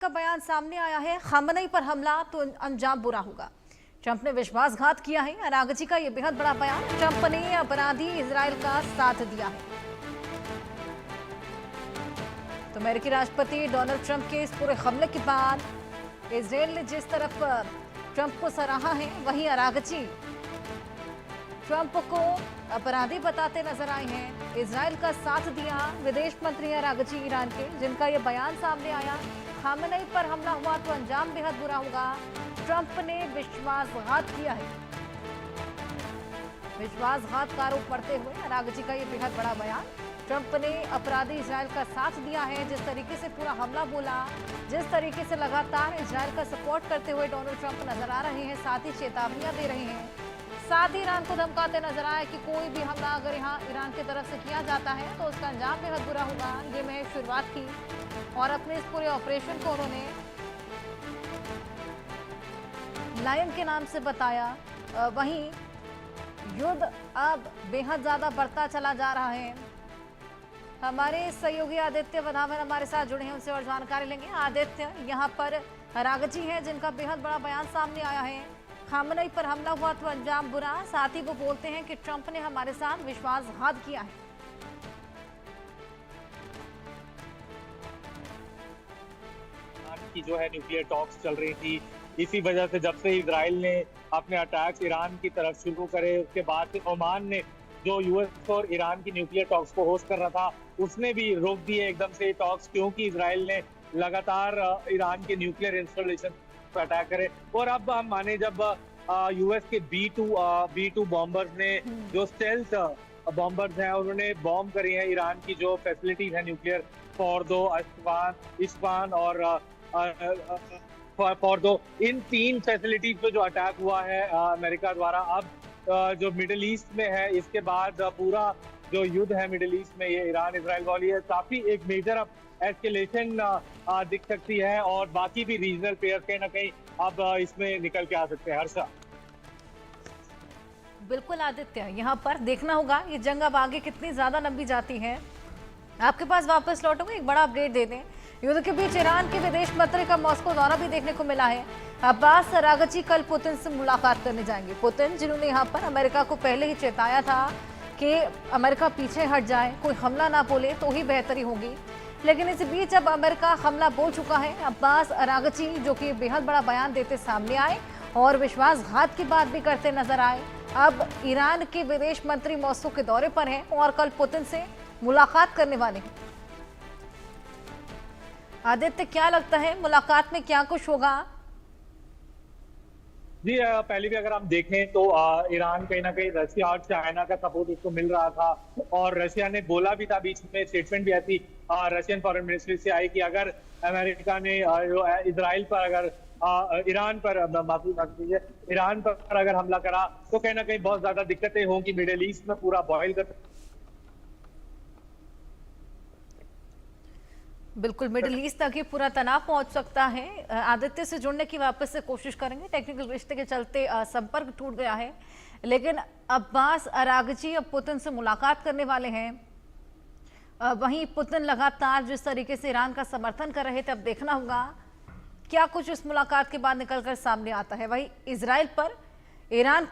का बयान सामने आया है, खामनेई पर हमला तो अंजाम बुरा होगा। ट्रंप ने विश्वासघात किया है। अरागची का यह बेहद बड़ा बयान। ट्रंप ने अपराधी इजराइल का साथ दिया है। तो अमेरिकी राष्ट्रपति डोनाल्ड ट्रंप के इस पूरे हमले के बाद इजराइल ने जिस तरफ ट्रंप को सराहा है, वहीं अरागची ट्रंप को अपराधी बताते नजर आए हैं। इजराइल का साथ दिया। विदेश मंत्री अरागची ईरान के, जिनका यह बयान सामने आया, खामनेई पर हमला हुआ तो अंजाम बेहद बुरा होगा। ट्रंप ने विश्वासघात किया है। विश्वासघात का आरोप पड़ते हुए अरागची का यह बेहद बड़ा बयान। ट्रंप ने अपराधी इजराइल का साथ दिया है। जिस तरीके से पूरा हमला बोला, जिस तरीके से लगातार इजराइल का सपोर्ट करते हुए डोनाल्ड ट्रंप नजर आ रहे हैं, साथ ही चेतावनियां दे रहे हैं, साथ ही ईरान को धमकाते नजर आए कि कोई भी हमला अगर यहाँ ईरान की तरफ से किया जाता है तो उसका अंजाम बेहद बुरा होगा। ये महज शुरुआत की और अपने इस पूरे ऑपरेशन को उन्होंने लायन के नाम से बताया। वहीं युद्ध अब बेहद ज्यादा बढ़ता चला जा रहा है। हमारे सहयोगी आदित्य वधावन हमारे साथ जुड़े हैं, उनसे और जानकारी लेंगे। आदित्य, यहाँ पर अरागची है जिनका बेहद बड़ा बयान सामने आया है। खामनेई पर हमला हुआ तो अंजाम बुरा। साथ ही वो बोलते हैं कि ट्रंप ने हमारे साथ विश्वासघात किया है। की जो है न्यूक्लियर टॉक्स चल रही थी, इसी वजह से जब से इजराइल ने अपने अटैक्स ईरान की तरफ शुरू करे, उसके बाद से ओमान ने जो यूएस और ईरान की न्यूक्लियर टॉक्स को होस्ट कर रहा था, उसने भी रोक दिए एकदम से टॉक्स, क्योंकि इजराइल ने लगातार ईरान के न्यूक्लियर इंस्टॉलेशन पर अटैक करे। और अब हम माने जब यूएस के B2 बॉम्बर्स ने, जो स्टेल्थ बॉम्बर्स हैं, उन्होंने बॉम्ब करी है ईरान की जो फैसिलिटीज है न्यूक्लियर, फॉर्दो, इस्फहान और फॉर्दो, इन 3 फैसिलिटीज पे जो अटैक हुआ है अमेरिका द्वारा। अब जो मिडिल ईस्ट में है, इसके बाद पूरा जो युद्ध है मिडिल ईस्ट में, ये ईरान इजराइल वाली है, काफी एक मेजर अब एस्केलेशन दिख सकती है और बाकी भी रीजनल प्लेयर्स कहीं ना कहीं अब इसमें निकल के आ सकते हैं। हर्षा। बिल्कुल आदित्य, यहाँ पर देखना होगा ये जंग अब आगे कितनी ज्यादा लंबी जाती है। आपके पास वापस लौटूंगा, एक बड़ा अपडेट दे दें। युद्ध के बीच ईरान के विदेश मंत्री का मॉस्को दौरा भी देखने को मिला है। अब्बास अरागची कल पुतिन से मुलाकात करने जाएंगे। पुतिन, जिन्होंने यहाँ पर अमेरिका को पहले ही चेताया था कि अमेरिका पीछे हट जाए, कोई हमला ना बोले तो ही बेहतरी होगी, लेकिन इस बीच अब अमेरिका हमला बोल चुका है। अब्बास अरागची, जो कि बेहद बड़ा बयान देते सामने आए और विश्वासघात की बात भी करते नजर आए। अब ईरान के विदेश मंत्री मॉस्को के दौरे पर हैं और कल पुतिन से मुलाकात करने वाले हैं। आदित्य, क्या लगता है मुलाकात में क्या कुछ होगा? जी, पहले भी अगर हम देखें तो ईरान कहीं ना कहीं रशिया और चाइना का सपोर्ट उसको मिल रहा था, और रशिया ने बोला भी था, बीच में स्टेटमेंट भी ऐसी रशियन फॉरेन मिनिस्ट्री से आई कि अगर अमेरिका ने इजराइल पर अगर ईरान पर अगर हमला करा तो कहीं ना कहीं बहुत ज्यादा दिक्कतें होंगी, मिडिल ईस्ट में पूरा बॉयल कर। बिल्कुल, मिडिल ईस्ट तक ही पूरा तनाव पहुंच सकता है। आदित्य से जुड़ने की वापस से कोशिश करेंगे, टेक्निकल रिश्ते के चलते संपर्क टूट गया है। लेकिन अब्बास अरागची अब पुतिन से मुलाकात करने वाले हैं। वहीं पुतिन लगातार जिस तरीके से ईरान का समर्थन कर रहे थे, अब देखना होगा क्या कुछ इस मुलाकात के बाद निकलकर सामने आता है। वहीं इजराइल पर ईरान का